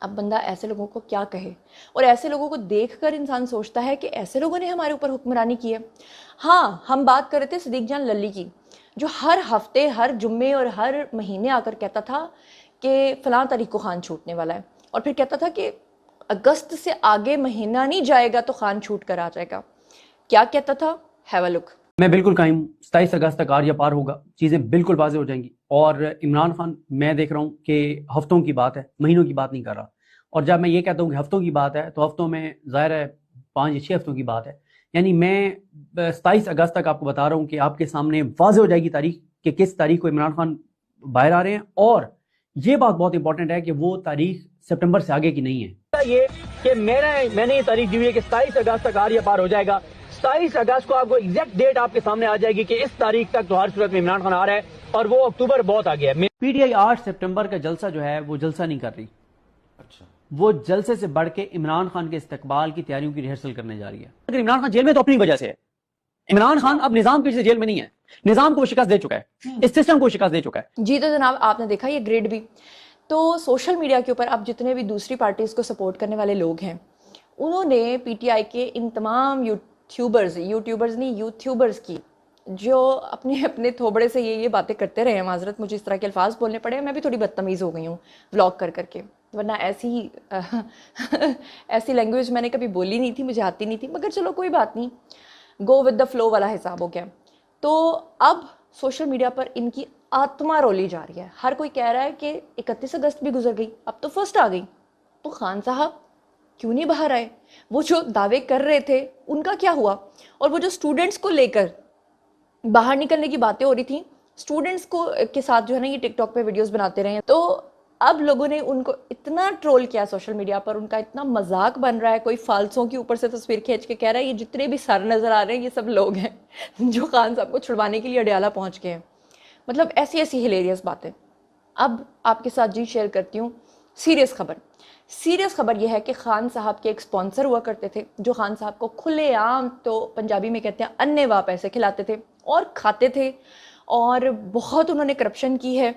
اب بندہ ایسے لوگوں کو کیا کہے، اور ایسے لوگوں کو دیکھ کر انسان سوچتا ہے کہ ایسے لوگوں نے ہمارے اوپر حکمرانی کی ہے۔ ہاں، ہم بات کر رہے تھے صدیق جان للی کی، جو ہر ہفتے، ہر جمعے اور ہر مہینے آ کر کہتا تھا کہ فلاں تاریخ کو خان چھوٹنے والا ہے، اور پھر کہتا تھا کہ اگست سے آگے مہینہ نہیں جائے گا تو خان چھوٹ کر آ جائے گا۔ کیا کہتا تھا؟ ہیو اے لک۔ میں بالکل قائم ہوں، 27 اگست تک آر یا پار ہوگا، چیزیں بالکل واضح ہو جائیں گی۔ اور عمران خان، میں دیکھ رہا ہوں کہ ہفتوں کی بات ہے، مہینوں کی بات نہیں کر رہا، اور جب میں یہ کہتا ہوں کہ ہفتوں کی بات ہے تو ہفتوں میں ظاہر ہے 5 یا 6 ہفتوں کی بات ہے، یعنی میں 27 اگست تک آپ کو بتا رہا ہوں کہ آپ کے سامنے واضح ہو جائے گی تاریخ کہ کس تاریخ کو عمران خان باہر آ رہے ہیں، اور یہ بات بہت امپورٹنٹ ہے کہ وہ تاریخ سپٹمبر سے آگے کی نہیں ہے۔ یہ کہ میں نے یہ تاریخ دی ہوئی ہے کہ 27 اگست تک آر یا پار ہو جائے گا۔ 27 اگست کو آپ کو ایگزیکٹ ڈیٹ آپ کے سامنے آ جائے گی کہ اس تاریخ تک تو ہر صورت میں عمران خان آ رہا ہے، اور وہ اکتوبر بہت آگے ہے۔ پی ٹی آئی 8 سپٹمبر کا جلسہ جو ہے وہ جلسہ نہیں کر رہی، اچھا، وہ جلسے سے بڑھ کے عمران خان کے استقبال کی تیاریوں کی ریہرسل کرنے جا رہی ہے۔ اگر عمران خان جیل میں تو اپنی وجہ سے ہے، عمران خان اب نظام کی وجہ سے جیل میں نہیں ہے، نظام کو وہ شکست دے چکا ہے، اس سسٹم کو شکست دے چکا ہے۔ جی تو جناب، آپ نے دیکھا یہ گریڈ بھی، تو سوشل میڈیا کے اوپر اب جتنے بھی دوسری پارٹیز کو سپورٹ کرنے والے لوگ ہیں، انہوں نے پی ٹی آئی کے ان تمام یوٹیوبرز کی جو اپنے اپنے تھوبڑے سے یہ باتیں کرتے رہے ہیں، معذرت مجھے اس طرح کے الفاظ بولنے پڑے، میں بھی تھوڑی بدتمیز ہو گئی ہوں ولاگ کر کے، ورنہ ایسی لینگویج میں نے کبھی بولی نہیں تھی، مجھے آتی نہیں تھی، مگر چلو کوئی بات نہیں، گو ود دا فلو والا حساب ہو گیا۔ تو اب سوشل میڈیا پر ان کی آتما رولی جا رہی ہے، ہر کوئی کہہ رہا ہے کہ 31 اگست بھی گزر گئی، اب تو فرسٹ آ گئی، تو خان صاحب کیوں نہیں باہر آئے؟ وہ جو دعوے کر رہے تھے ان کا کیا ہوا؟ اور وہ جو اسٹوڈنٹس کو لے کر باہر نکلنے کی باتیں ہو رہی تھیں، اسٹوڈنٹس کو کے ساتھ جو ہے نا یہ ٹک ٹاک پہ ویڈیوز بناتے رہے ہیں، تو اب لوگوں نے ان کو اتنا ٹرول کیا سوشل میڈیا پر، ان کا اتنا مذاق بن رہا ہے، کوئی فالسوں کی اوپر سے تصویر کھینچ کے کہہ رہا ہے یہ جتنے بھی سر نظر آ رہے ہیں یہ سب لوگ ہیں جو خان صاحب کو چھڑوانے کے لیے اڈیالہ پہنچ گئے ہیں۔ مطلب ایسی ہلیریس باتیں۔ اب آپ کے ساتھ شیئر کرتی ہوں سیریس خبر یہ ہے کہ خان صاحب کے ایک سپانسر ہوا کرتے تھے جو خان صاحب کو کھلے عام، تو پنجابی میں کہتے ہیں انے واہ پیسے کھلاتے تھے اور کھاتے تھے، اور بہت انہوں نے کرپشن کی ہے،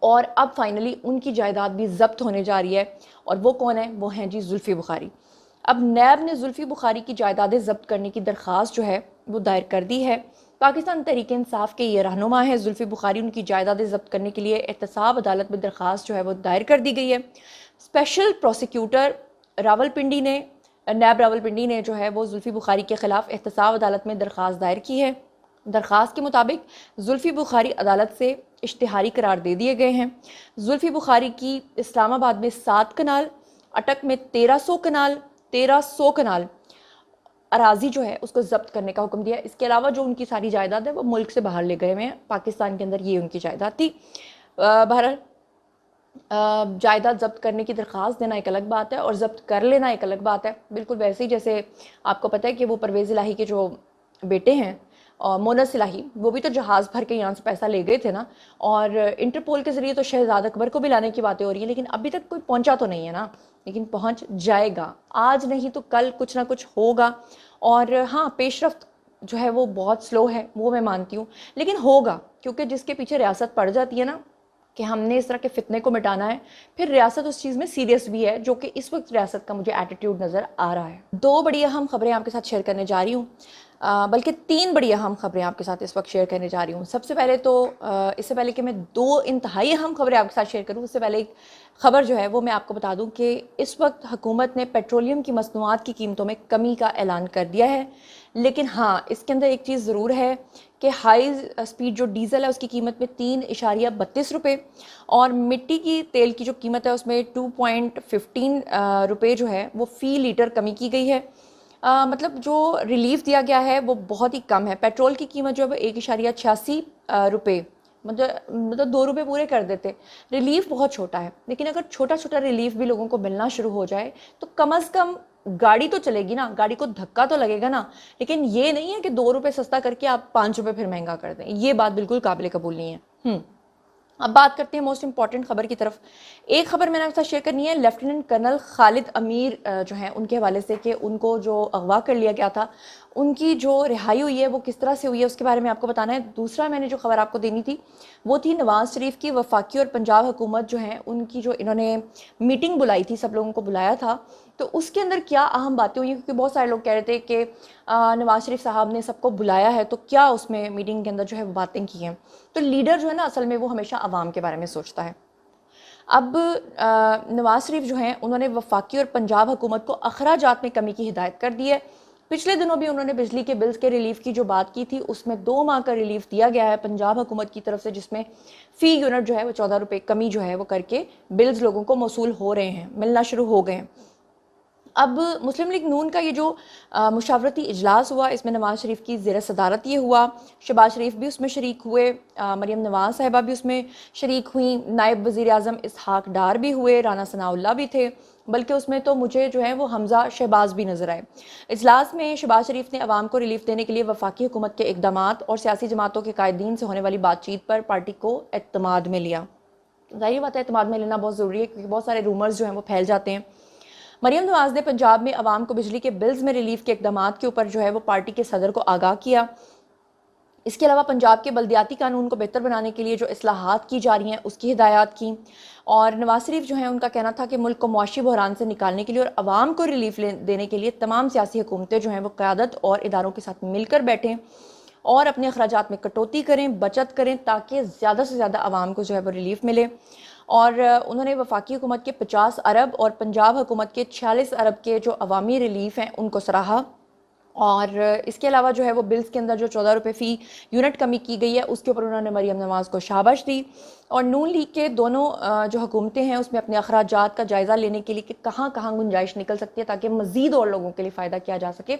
اور اب فائنلی ان کی جائیداد بھی ضبط ہونے جا رہی ہے، اور وہ کون ہے؟ وہ ہیں جی زلفی بخاری۔ اب نیب نے زلفی بخاری کی جائیدادیں ضبط کرنے کی درخواست جو ہے وہ دائر کر دی ہے۔ پاکستان تحریک انصاف کے یہ رہنما ہے زلفی بخاری، ان کی جائیدادیں ضبط کرنے کے لیے احتساب عدالت میں درخواست جو ہے وہ دائر کر دی گئی ہے۔ اسپیشل پروسیکیوٹر راولپنڈی نے، نیب راولپنڈی نے جو ہے وہ زلفی بخاری کے خلاف احتساب عدالت میں درخواست دائر کی ہے۔ درخواست کے مطابق زلفی بخاری عدالت سے اشتہاری قرار دے دیے گئے ہیں۔ زلفی بخاری کی اسلام آباد میں 7 کنال، اٹک میں 1300 کنال اراضی جو ہے اس کو ضبط کرنے کا حکم دیا۔ اس کے علاوہ جو ان کی ساری جائیداد ہے وہ ملک سے باہر لے گئے ہوئے ہیں، پاکستان کے اندر یہ ان کی جائیداد تھی۔ بہرحال جائیداد ضبط کرنے کی درخواست دینا ایک الگ بات ہے اور ضبط کر لینا ایک الگ بات ہے، بالکل ویسے ہی جیسے آپ کو پتہ ہے کہ وہ پرویز الہی کے جو بیٹے ہیں مونس الہی، وہ بھی تو جہاز بھر کے یہاں سے پیسہ لے گئے تھے نا، اور انٹرپول کے ذریعے تو شہزاد اکبر کو بھی لانے کی باتیں ہو رہی ہیں، لیکن ابھی تک کوئی پہنچا تو نہیں ہے نا، لیکن پہنچ جائے گا، آج نہیں تو کل کچھ نہ کچھ ہوگا۔ اور ہاں، پیش رفت جو ہے وہ بہت سلو ہے، وہ میں مانتی ہوں، لیکن ہوگا، کیونکہ جس کے پیچھے ریاست پڑ جاتی ہے نا کہ ہم نے اس طرح کے فتنے کو مٹانا ہے، پھر ریاست اس چیز میں سیریس بھی ہے، جو کہ اس وقت ریاست کا مجھے ایٹیٹیوڈ نظر آ رہا ہے۔ 2 بڑی اہم خبریں آپ کے ساتھ شیئر کرنے جا رہی ہوں، بلکہ 3 بڑی اہم خبریں آپ کے ساتھ اس وقت شیئر کرنے جا رہی ہوں۔ سب سے پہلے تو اس سے پہلے کہ میں 2 انتہائی اہم خبریں آپ کے ساتھ شیئر کروں، اس سے پہلے ایک خبر جو ہے وہ میں آپ کو بتا دوں کہ اس وقت حکومت نے پیٹرولیم کی مصنوعات کی قیمتوں میں کمی کا اعلان کر دیا ہے، لیکن ہاں اس کے اندر ایک چیز ضرور ہے کہ ہائی اسپیڈ جو ڈیزل ہے اس کی قیمت میں 3.32 روپے، اور مٹی کی تیل کی جو قیمت ہے اس میں 2.15 روپے جو ہے وہ فی لیٹر کمی کی گئی ہے۔ مطلب جو ریلیف دیا گیا ہے وہ بہت ہی کم ہے۔ پیٹرول کی قیمت جو ہے وہ 1.86 روپے، مطلب 2 روپے پورے کر دیتے، ریلیف بہت چھوٹا ہے، لیکن اگر چھوٹا ریلیف بھی لوگوں کو ملنا شروع ہو جائے تو کم از کم گاڑی تو چلے گی نا، گاڑی کو دھکا تو لگے گا نا، لیکن یہ نہیں ہے کہ 2 روپے سستا کر کے آپ 5 روپے پھر مہنگا کر دیں، یہ بات بالکل قابل قبول نہیں ہے۔ اب بات کرتے ہیں موسٹ امپورٹنٹ خبر کی طرف۔ ایک خبر میں نے آپ کے ساتھ شیئر کرنی ہے لیفٹیننٹ کرنل خالد امیر جو ہیں ان کے حوالے سے، کہ ان کو جو اغوا کر لیا گیا تھا ان کی جو رہائی ہوئی ہے وہ کس طرح سے ہوئی ہے اس کے بارے میں آپ کو بتانا ہے۔ دوسرا میں نے جو خبر آپ کو دینی تھی وہ تھی نواز شریف کی وفاقی اور پنجاب حکومت جو ہیں ان کی جو انہوں نے میٹنگ بلائی تھی، سب لوگوں کو بلایا تھا، تو اس کے اندر کیا اہم باتیں ہوئی ہیں، کیونکہ بہت سارے لوگ کہہ رہے تھے کہ نواز شریف صاحب نے سب کو بلایا ہے تو کیا اس میں میٹنگ کے اندر جو ہے وہ باتیں کی ہیں۔ تو لیڈر جو ہے نا اصل میں وہ ہمیشہ عوام کے بارے میں سوچتا ہے۔ اب نواز شریف جو ہیں انہوں نے وفاقی اور پنجاب حکومت کو اخراجات میں کمی کی ہدایت کر دی ہے۔ پچھلے دنوں بھی انہوں نے بجلی کے بلز کے ریلیف کی جو بات کی تھی اس میں 2 ماہ کا ریلیف دیا گیا ہے پنجاب حکومت کی طرف سے، جس میں فی یونٹ جو ہے وہ 14 روپے کمی جو ہے وہ کر کے بلز لوگوں کو موصول ہو رہے ہیں، ملنا شروع ہو گئے ہیں۔ اب مسلم لیگ نون کا یہ جو مشاورتی اجلاس ہوا اس میں نواز شریف کی زیر صدارت یہ ہوا، شہباز شریف بھی اس میں شریک ہوئے، مریم نواز صاحبہ بھی اس میں شریک ہوئیں، نائب وزیر اعظم اسحاق ڈار بھی ہوئے، رانا ثناء اللہ بھی تھے، بلکہ اس میں تو مجھے جو ہے وہ حمزہ شہباز بھی نظر آئے۔ اجلاس میں شہباز شریف نے عوام کو ریلیف دینے کے لیے وفاقی حکومت کے اقدامات اور سیاسی جماعتوں کے قائدین سے ہونے والی بات چیت پر پارٹی کو اعتماد میں لیا۔ ظاہری بات ہے اعتماد میں لینا بہت ضروری ہے کیونکہ بہت سارے رومرز جو ہیں وہ پھیل جاتے ہیں۔ مریم نواز نے پنجاب میں عوام کو بجلی کے بلز میں ریلیف کے اقدامات کے اوپر جو ہے وہ پارٹی کے صدر کو آگاہ کیا۔ اس کے علاوہ پنجاب کے بلدیاتی قانون کو بہتر بنانے کے لیے جو اصلاحات کی جا رہی ہیں اس کی ہدایات کی، اور نواز شریف جو ہیں ان کا کہنا تھا کہ ملک کو معاشی بحران سے نکالنے کے لیے اور عوام کو ریلیف دینے کے لیے تمام سیاسی حکومتیں جو ہیں وہ قیادت اور اداروں کے ساتھ مل کر بیٹھیں اور اپنے اخراجات میں کٹوتی کریں، بچت کریں تاکہ زیادہ سے زیادہ عوام کو جو ہے وہ ریلیف ملے۔ اور انہوں نے وفاقی حکومت کے 50 ارب اور پنجاب حکومت کے 46 ارب کے جو عوامی ریلیف ہیں ان کو سراہا، اور اس کے علاوہ جو ہے وہ بلز کے اندر جو 14 روپے فی یونٹ کمی کی گئی ہے اس کے اوپر انہوں نے مریم نواز کو شاباش دی، اور نون لیگ کے دونوں جو حکومتیں ہیں اس میں اپنے اخراجات کا جائزہ لینے کے لیے کہ کہاں کہاں گنجائش نکل سکتی ہے تاکہ مزید اور لوگوں کے لیے فائدہ کیا جا سکے۔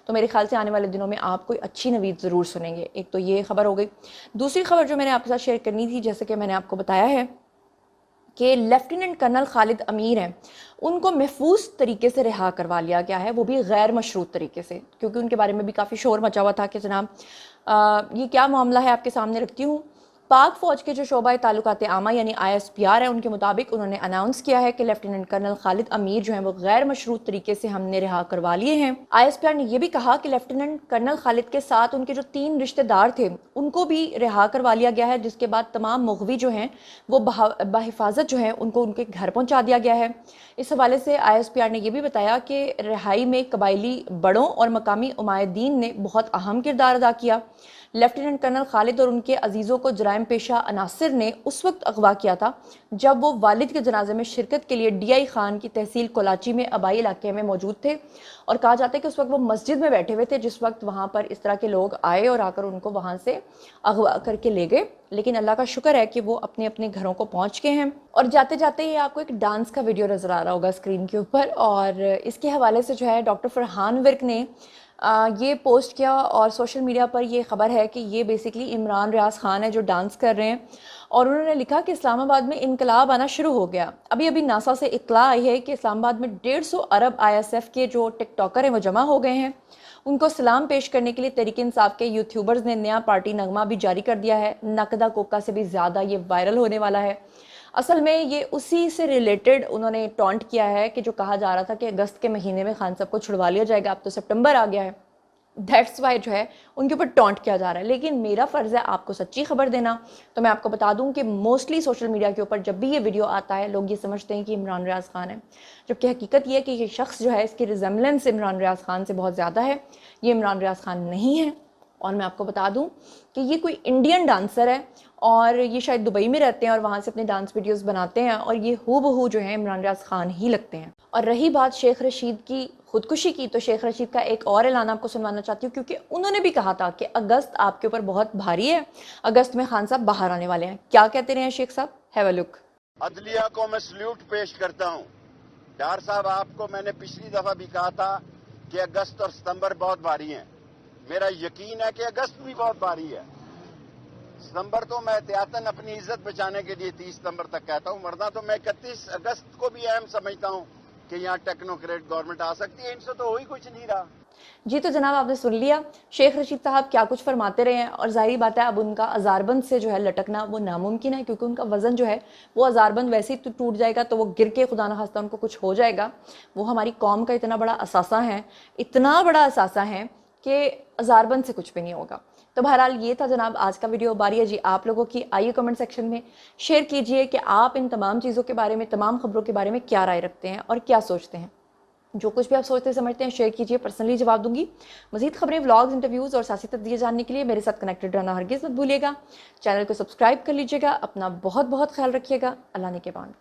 تو میرے خیال سے آنے والے دنوں میں آپ کوئی اچھی نوید ضرور سنیں گے۔ ایک تو یہ خبر ہو گئی۔ دوسری خبر جو میں نے آپ کے ساتھ شیئر کرنی تھی، جیسے کہ میں نے آپ کو بتایا ہے کہ لیفٹیننٹ کرنل خالد امیر ہیں، ان کو محفوظ طریقے سے رہا کروا لیا گیا ہے، وہ بھی غیر مشروط طریقے سے، کیونکہ ان کے بارے میں بھی کافی شور مچا ہوا تھا کہ جناب یہ کیا معاملہ ہے، آپ کے سامنے رکھتی ہوں۔ پاک فوج کے جو شعبہ تعلقات عامہ یعنی ISPR ہے ان کے مطابق انہوں نے اناؤنس کیا ہے کہ لیفٹیننٹ کرنل خالد امیر جو ہیں وہ غیر مشروط طریقے سے ہم نے رہا کروا لیے ہیں۔ ISPR نے یہ بھی کہا کہ لیفٹیننٹ کرنل خالد کے ساتھ ان کے جو 3 رشتہ دار تھے ان کو بھی رہا کروا لیا گیا ہے، جس کے بعد تمام مغوی جو ہیں وہ بحفاظت جو ہیں ان کو ان کے گھر پہنچا دیا گیا ہے۔ اس حوالے سے ISPR نے یہ بھی بتایا کہ رہائی میں قبائلی بڑوں اور مقامی عمائدین نے بہت اہم کردار ادا کیا۔ لیفٹیننٹ کرنل خالد اور ان کے عزیزوں کو جرائم پیشہ عناصر نے اس وقت اغوا کیا تھا جب وہ والد کے جنازے میں شرکت کے لیے DI خان کی تحصیل کولاچی میں آبائی علاقے میں موجود تھے، اور کہا جاتا ہے کہ اس وقت وہ مسجد میں بیٹھے ہوئے تھے جس وقت وہاں پر اس طرح کے لوگ آئے اور آ کر ان کو وہاں سے اغوا کر کے لے گئے، لیکن اللہ کا شکر ہے کہ وہ اپنے اپنے گھروں کو پہنچ گئے ہیں۔ اور جاتے جاتے یہ آپ کو ایک ڈانس کا ویڈیو نظر آ رہا ہوگا اسکرین کے اوپر، اور اس کے حوالے سے جو ہے ڈاکٹر فرحان ورک نے یہ پوسٹ کیا اور سوشل میڈیا پر یہ خبر ہے کہ یہ بیسیکلی عمران ریاض خان ہے جو ڈانس کر رہے ہیں، اور انہوں نے لکھا کہ اسلام آباد میں انقلاب آنا شروع ہو گیا۔ ابھی ناسا سے اطلاع آئی ہے کہ اسلام آباد میں 150 ارب ISF کے جو ٹک ٹاکر ہیں وہ جمع ہو گئے ہیں۔ ان کو سلام پیش کرنے کے لیے تحریک انصاف کے یوٹیوبرز نے نیا پارٹی نغمہ بھی جاری کر دیا ہے۔ نقدہ کوکا سے بھی زیادہ یہ وائرل ہونے والا ہے۔ اصل میں یہ اسی سے ریلیٹڈ انہوں نے ٹونٹ کیا ہے کہ جو کہا جا رہا تھا کہ اگست کے مہینے میں خان صاحب کو چھڑوا لیا جائے گا، اب تو سپٹمبر آ گیا ہے، دیٹس وائی جو ہے ان کے اوپر ٹونٹ کیا جا رہا ہے۔ لیکن میرا فرض ہے آپ کو سچی خبر دینا، تو میں آپ کو بتا دوں کہ موسٹلی سوشل میڈیا کے اوپر جب بھی یہ ویڈیو آتا ہے لوگ یہ سمجھتے ہیں کہ عمران ریاض خان ہے، جبکہ حقیقت یہ ہے کہ یہ شخص جو ہے اس کی ریزمبلنس عمران ریاض خان سے بہت زیادہ ہے، یہ عمران ریاض خان نہیں ہے۔ اور میں آپ کو بتا دوں کہ یہ کوئی انڈین ڈانسر ہے اور یہ شاید دبئی میں رہتے ہیں اور وہاں سے اپنے ڈانس ویڈیوز بناتے ہیں، اور یہ ہو بہو جو ہے عمران ریاض خان ہی لگتے ہیں۔ اور رہی بات شیخ رشید کی خودکشی کی، تو شیخ رشید کا ایک اور اعلان آپ کو سنوانا چاہتی ہوں، کیونکہ انہوں نے بھی کہا تھا کہ اگست آپ کے اوپر بہت بھاری ہے، اگست میں خان صاحب باہر آنے والے ہیں۔ کیا کہتے رہے ہیں شیخ صاحب؟ ہیو اے لک۔ عدلیہ کو میں سلیوٹ پیش کرتا ہوں۔ ڈار صاحب آپ کو میں نے پچھلی دفعہ بھی کہا تھا کہ اگست اور ستمبر بہت بھاری ہیں، میرا یقین ہے کہ اگست بھی بہت بھاری ہے۔ ستمبر تو میں احتیاطاً اپنی عزت بچانے کے لیے 30 ستمبر تک کہتا ہوں، ورنہ تو میں 31 اگست کو بھی اہم سمجھتا ہوں کہ یہاں ٹیکنوکریٹ گورنمنٹ آ سکتی ہے، ان سے تو ہوئی کچھ نہیں رہا۔ جی تو جناب آپ نے سن لیا شیخ رشید صاحب کیا کچھ فرماتے رہے ہیں، اور ظاہری بات ہے اب ان کا ہزاربند سے جو ہے لٹکنا وہ ناممکن ہے، کیونکہ ان کا وزن جو ہے وہ ہزاربند ویسے ہی ٹوٹ جائے گا تو وہ گر کے خدا نخواستہ ان کو کچھ ہو جائے گا۔ وہ ہماری قوم کا اتنا بڑا اثاثہ ہے، اتنا بڑا اثاثہ ہے کہ ہزاربند سے کچھ بھی نہیں ہوگا. تو بہرحال یہ تھا جناب آج کا ویڈیو. باری ہے جی آپ لوگوں کی. آئیے کمنٹ سیکشن میں شیئر کیجئے کہ آپ ان تمام چیزوں کے بارے میں, تمام خبروں کے بارے میں کیا رائے رکھتے ہیں اور کیا سوچتے ہیں. جو کچھ بھی آپ سوچتے سمجھتے ہیں شیئر کیجئے, پرسنلی جواب دوں گی. مزید خبریں, ولاگز, انٹرویوز اور سیاسی تجزیے جاننے کے لیے میرے ساتھ کنیکٹڈ رہنا ہرگز مت بھولیے گا. چینل کو سبسکرائب کر لیجئے گا. اپنا بہت بہت خیال رکھیے گا. اللہ نے کے بان.